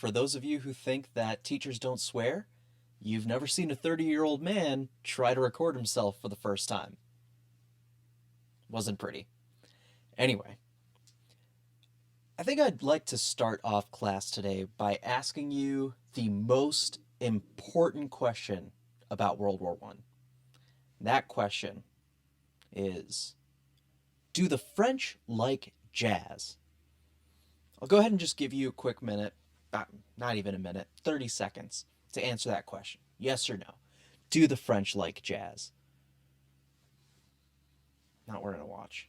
For those of you who think that teachers don't swear, you've never seen a 30-year-old man try to record himself for the first time. Wasn't pretty. Anyway, I think I'd like to start off class today by asking you the most important question about World War I. That question is, do the French like jazz? I'll go ahead and just give you a quick minute, not even a minute, 30 seconds to answer that question. Yes or no? Do the French like jazz? Not wearing a watch.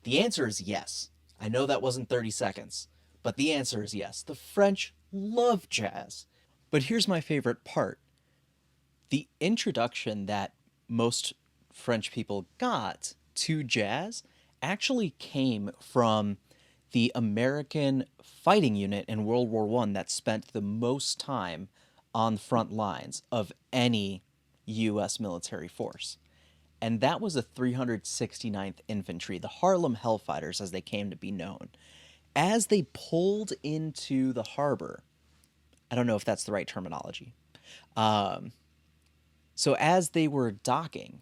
The answer is yes. I know that wasn't 30 seconds, but the answer is yes. The French love jazz. But here's my favorite part. The introduction that most French people got to jazz actually came from the American fighting unit in World War I that spent the most time on the front lines of any U.S. military force. And that was the 369th Infantry, the Harlem Hellfighters, as they came to be known. As they pulled into the harbor, I don't know if that's the right terminology. So as they were docking,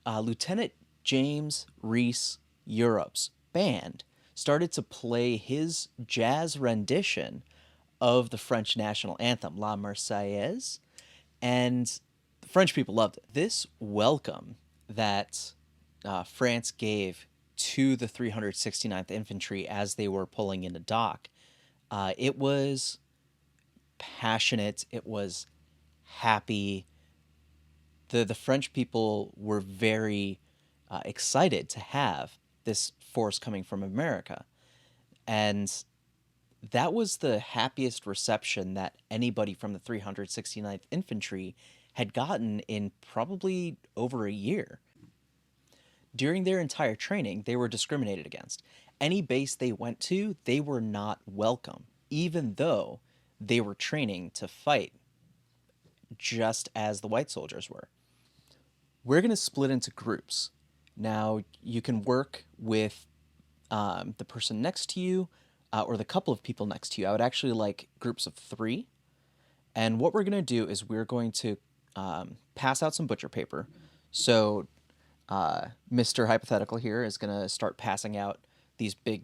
Lieutenant James Reese Europe's band started to play his jazz rendition of the French national anthem, La Marseillaise, and the French people loved it. This welcome that France gave to the 369th Infantry as they were pulling into dock, it was passionate, it was happy. The French people were very excited to have this force coming from America. And that was the happiest reception that anybody from the 369th Infantry had gotten in probably over a year. During their entire training, they were discriminated against. Any base they went to, they were not welcome, even though they were training to fight just as the white soldiers were. We're going to split into groups. Now, you can work with the person next to you or the couple of people next to you. I would actually like groups of 3. And what we're going to do is we're going to pass out some butcher paper. So Mr. Hypothetical here is going to start passing out these big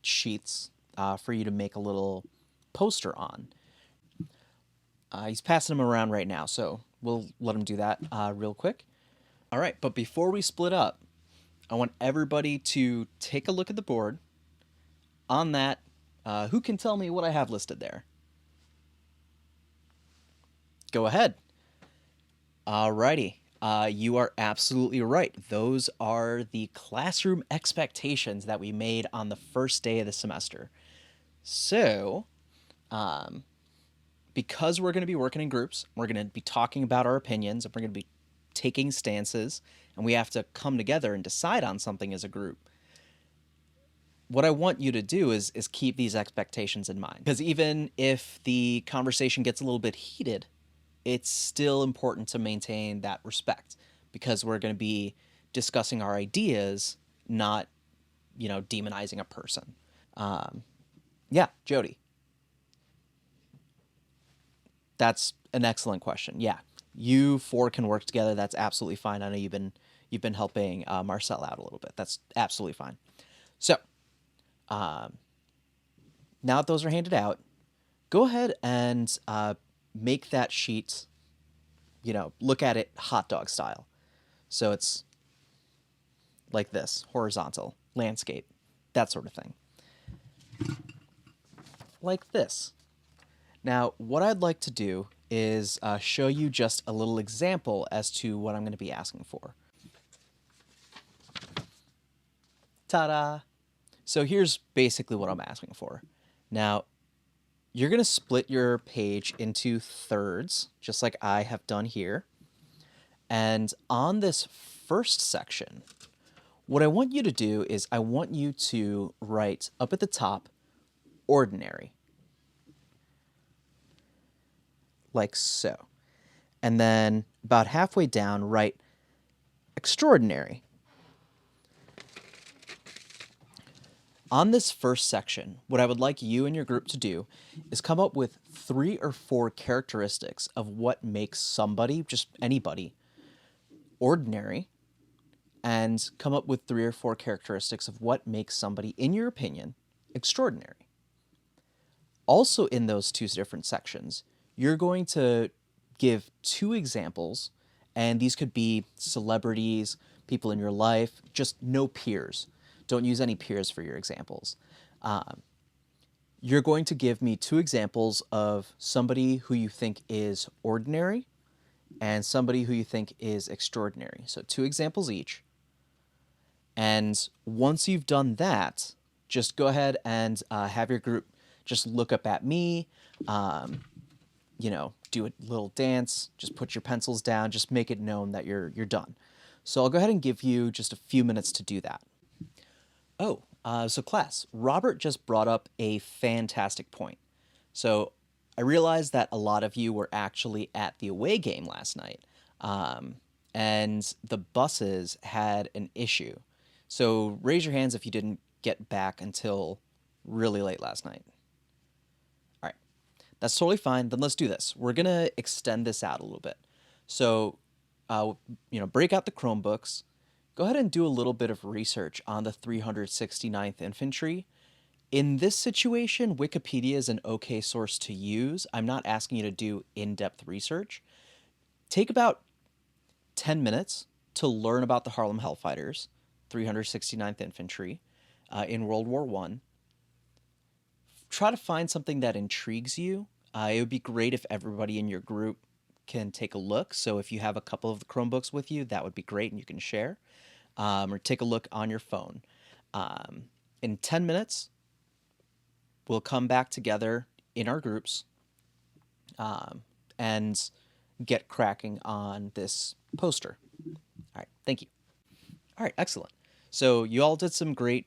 sheets for you to make a little poster on. He's passing them around right now, so we'll let him do that real quick. All right, but before we split up, I want everybody to take a look at the board. On that, who can tell me what I have listed there? Go ahead. Alrighty. You are absolutely right. Those are the classroom expectations that we made on the first day of the semester. So, because we're going to be working in groups, we're going to be talking about our opinions, and we're going to be taking stances, and we have to come together and decide on something as a group. What I want you to do is keep these expectations in mind. Because even if the conversation gets a little bit heated, it's still important to maintain that respect, because we're going to be discussing our ideas, not, demonizing a person. Yeah, Jody. That's an excellent question. Yeah, you 4 can work together. That's absolutely fine. I know you've been helping Marcel out a little bit. That's absolutely fine. So, now that those are handed out, go ahead and make that sheet, look at it hot dog style. So it's like this, horizontal, landscape, that sort of thing. Like this. Now, what I'd like to do is show you just a little example as to what I'm going to be asking for. Ta-da! So here's basically what I'm asking for. Now, you're going to split your page into thirds, just like I have done here. And on this first section, what I want you to do is I want you to write up at the top, ordinary. Like so. And then about halfway down, write extraordinary. On this first section, what I would like you and your group to do is come up with 3 or 4 characteristics of what makes somebody, just anybody, ordinary, and come up with 3 or 4 characteristics of what makes somebody, in your opinion, extraordinary. Also, in those 2 different sections, you're going to give 2 examples, and these could be celebrities, people in your life, just no peers. Don't use any peers for your examples. You're going to give me 2 examples of somebody who you think is ordinary and somebody who you think is extraordinary. So 2 examples each. And once you've done that, just go ahead and have your group just look up at me, do a little dance, just put your pencils down, just make it known that you're done. So I'll go ahead and give you just a few minutes to do that. So class, Robert just brought up a fantastic point. So I realized that a lot of you were actually at the away game last night, and the buses had an issue. So raise your hands if you didn't get back until really late last night. All right, that's totally fine. Then let's do this. We're going to extend this out a little bit. So, break out the Chromebooks. Go ahead and do a little bit of research on the 369th Infantry. In this situation, Wikipedia is an okay source to use. I'm not asking you to do in-depth research. Take about 10 minutes to learn about the Harlem Hellfighters, 369th Infantry, in World War I. Try to find something that intrigues you. It would be great if everybody in your group can take a look. So if you have a couple of the Chromebooks with you, that would be great and you can share. Or take a look on your phone. In 10 minutes, we'll come back together in our groups and get cracking on this poster. All right, thank you. All right, excellent. So you all did some great,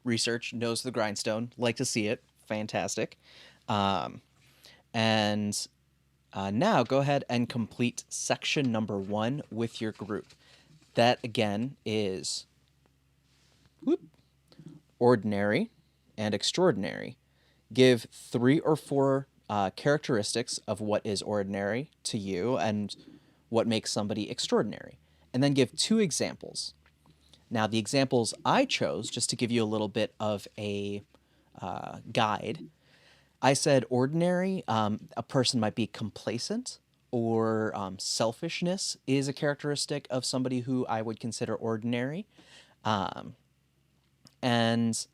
research, nose to the grindstone. Like to see it. Fantastic. Now go ahead and complete section number 1 with your group. That, again, is ordinary and extraordinary. Give 3 or 4 characteristics of what is ordinary to you and what makes somebody extraordinary. And then give 2 examples. Now, the examples I chose, just to give you a little bit of a guide, I said ordinary, a person might be complacent, or selfishness is a characteristic of somebody who I would consider ordinary. And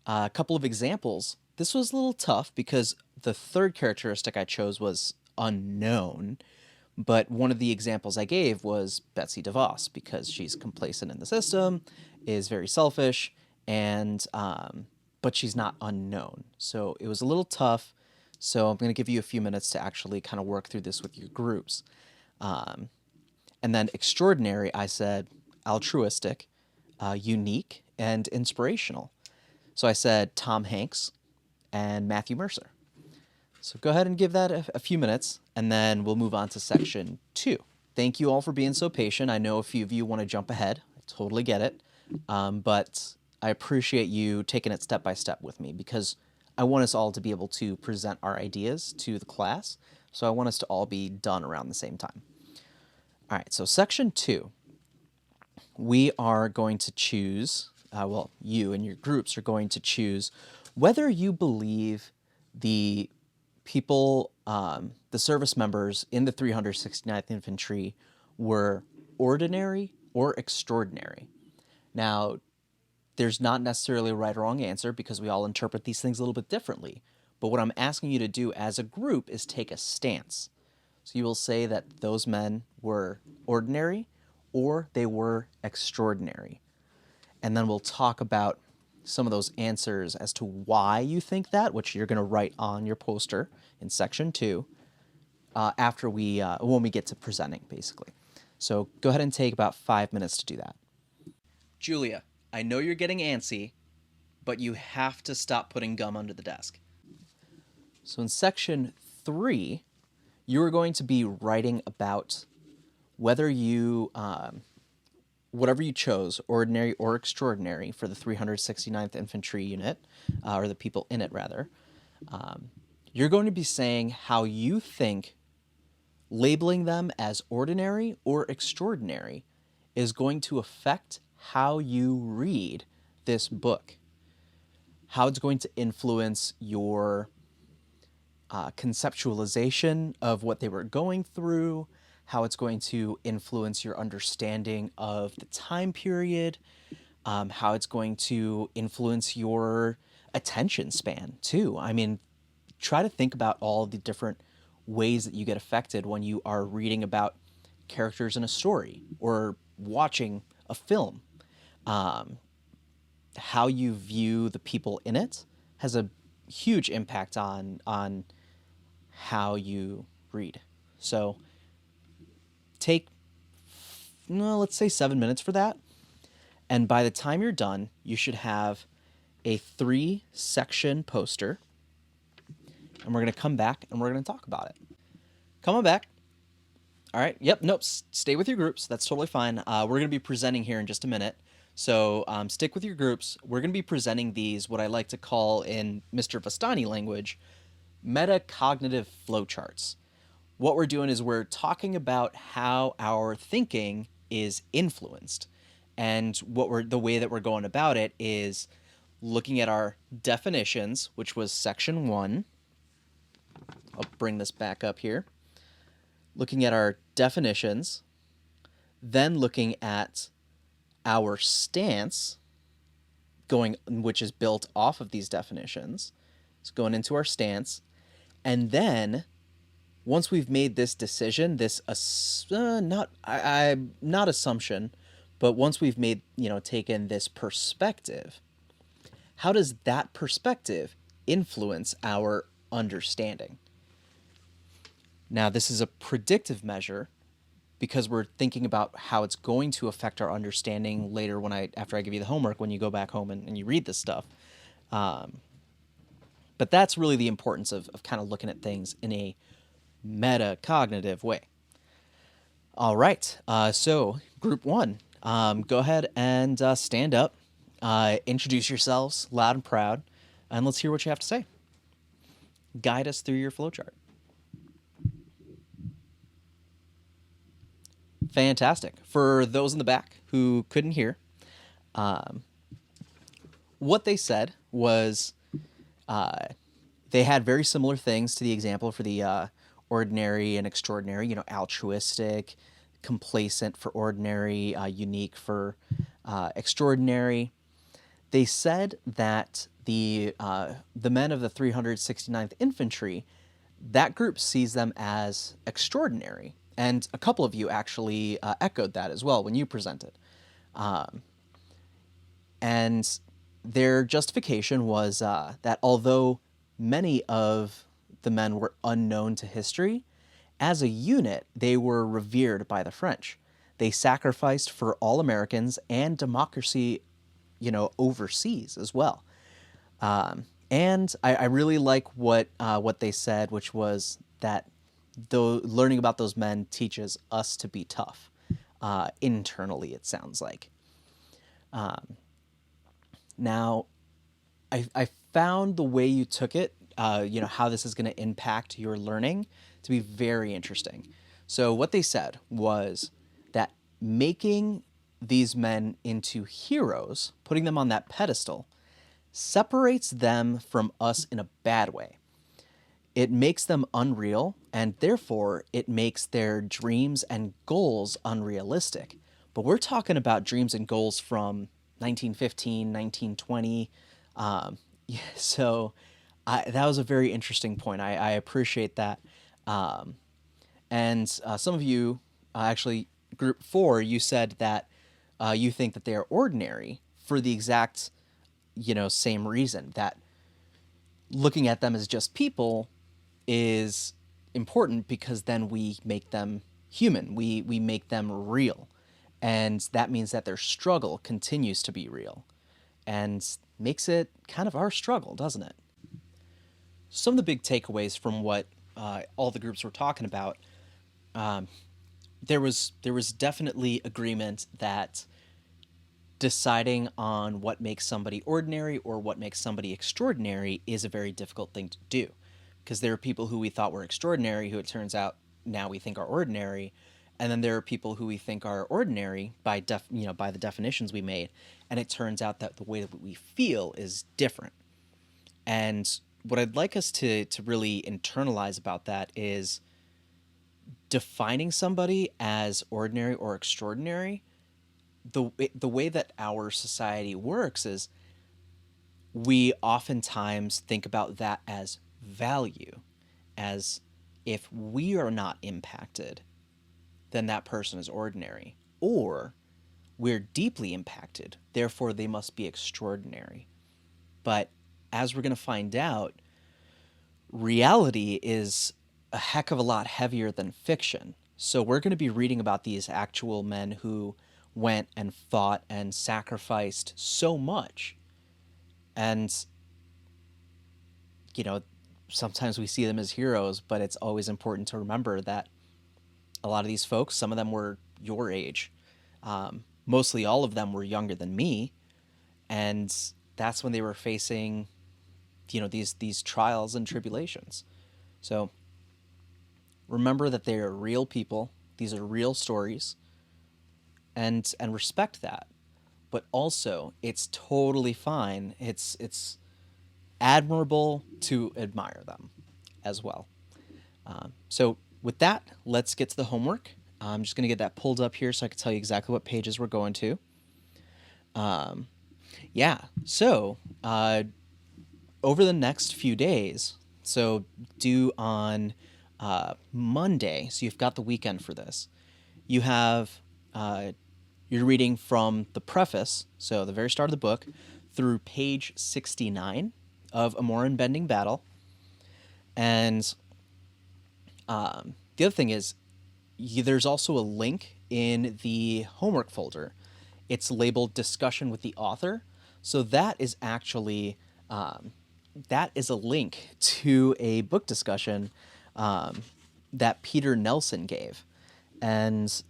a couple of examples. This was a little tough because the 3rd characteristic I chose was unknown, but one of the examples I gave was Betsy DeVos because she's complacent in the system, is very selfish, and but she's not unknown. So it was a little tough. So I'm going to give you a few minutes to actually kind of work through this with your groups. And then extraordinary, I said altruistic, unique, and inspirational. So I said Tom Hanks and Matthew Mercer. So go ahead and give that a few minutes, and then we'll move on to section 2. Thank you all for being so patient. I know a few of you want to jump ahead. I totally get it. But I appreciate you taking it step by step with me because I want us all to be able to present our ideas to the class. So I want us to all be done around the same time. All right, so section 2, we are going to choose, you and your groups are going to choose whether you believe the people, the service members in the 369th Infantry were ordinary or extraordinary. Now, there's not necessarily a right or wrong answer because we all interpret these things a little bit differently. But what I'm asking you to do as a group is take a stance. So you will say that those men were ordinary or they were extraordinary. And then we'll talk about some of those answers as to why you think that, which you're going to write on your poster in section 2 after when we get to presenting, basically. So go ahead and take about 5 minutes to do that. Julia, I know you're getting antsy, but you have to stop putting gum under the desk. So in section 3, you are going to be writing about whether you whatever you chose, ordinary or extraordinary, for the 369th Infantry Unit, or the people in it rather, you're going to be saying how you think labeling them as ordinary or extraordinary is going to affect how you read this book, how it's going to influence your conceptualization of what they were going through, how it's going to influence your understanding of the time period, how it's going to influence your attention span too. I mean, try to think about all the different ways that you get affected when you are reading about characters in a story or watching a film. How you view the people in it has a huge impact on how you read. So take, no, let's say 7 minutes for that. And by the time you're done, you should have a 3-section poster. And we're going to come back and we're going to talk about it. Come on back. All right. Yep. Nope. Stay with your groups. That's totally fine. We're going to be presenting here in just a minute. So stick with your groups. We're going to be presenting these, what I like to call in Mr. Vastani language, metacognitive flowcharts. What we're doing is we're talking about how our thinking is influenced. And the way that we're going about it is looking at our definitions, which was section 1. I'll bring this back up here. Looking at our definitions, then looking at our stance, which is built off of these definitions. So going into our stance, and then once we've made this decision, not assumption, but once we've made, taken this perspective, how does that perspective influence our understanding? Now, this is a predictive measure because we're thinking about how it's going to affect our understanding later after I give you the homework, when you go back home and you read this stuff. But that's really the importance of kind of looking at things in a metacognitive way. All right. So group 1, go ahead and stand up, introduce yourselves loud and proud, and let's hear what you have to say. Guide us through your flowchart. Fantastic. For those in the back who couldn't hear, what they said was they had very similar things to the example for the ordinary and extraordinary, altruistic, complacent for ordinary, unique for extraordinary. They said that the men of the 369th Infantry, that group sees them as extraordinary. And a couple of you actually echoed that as well when you presented. And their justification was that although many of the men were unknown to history, as a unit, they were revered by the French. They sacrificed for all Americans and democracy, overseas as well. And I really like what they said, which was that though learning about those men teaches us to be tough internally, it sounds like. Now, I found the way you took it, how this is going to impact your learning, to be very interesting. So what they said was that making these men into heroes, putting them on that pedestal, separates them from us in a bad way. It makes them unreal, and therefore it makes their dreams and goals unrealistic. But we're talking about dreams and goals from 1915, 1920. So that was a very interesting point. I appreciate that. And some of you, actually, group 4, you said that you think that they are ordinary for the exact, same reason, that looking at them as just people is important because then we make them human. We make them real. And that means that their struggle continues to be real and makes it kind of our struggle, doesn't it? Some of the big takeaways from what all the groups were talking about, there was definitely agreement that deciding on what makes somebody ordinary or what makes somebody extraordinary is a very difficult thing to do, because there are people who we thought were extraordinary who it turns out now we think are ordinary, and then there are people who we think are ordinary by by the definitions we made, and it turns out that the way that we feel is different. And what I'd like us to really internalize about that is defining somebody as ordinary or extraordinary. The way that our society works is we oftentimes think about that as value, as if we are not impacted, then that person is ordinary, or we're deeply impacted, therefore they must be extraordinary. But as we're going to find out, reality is a heck of a lot heavier than fiction. So we're going to be reading about these actual men who went and fought and sacrificed so much. And, you know, sometimes we see them as heroes, but it's always important to remember that a lot of these folks, some of them were your age. Mostly all of them were younger than me. And that's when they were facing, these trials and tribulations. So remember that they are real people. These are real stories, and respect that. But also, it's totally fine. It's admirable to admire them as well. So with that, let's get to the homework. I'm just going to get that pulled up here so I can tell you exactly what pages we're going to. Yeah, so over the next few days, so due on Monday, so you've got the weekend for this, you have, you're reading from the preface, so the very start of the book, through page 69 of A More Unbending Battle. And the other thing is, there's also a link in the homework folder. It's labeled discussion with the author. So that is actually, that is a link to a book discussion that Peter Nelson gave. And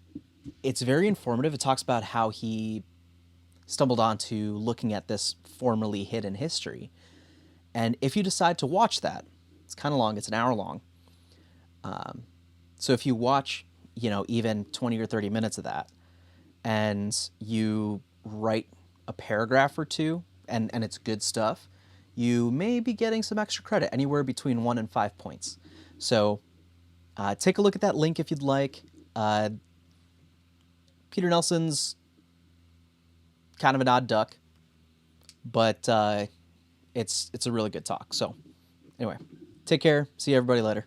it's very informative. It talks about how he stumbled onto looking at this formerly hidden history. And if you decide to watch that, it's kind of long, it's an hour long. So if you watch, even 20 or 30 minutes of that, and you write a paragraph or two, and it's good stuff, you may be getting some extra credit, anywhere between 1 and 5 points. So take a look at that link if you'd like. Peter Nelson's kind of an odd duck, but it's a really good talk. So anyway, take care. See everybody later.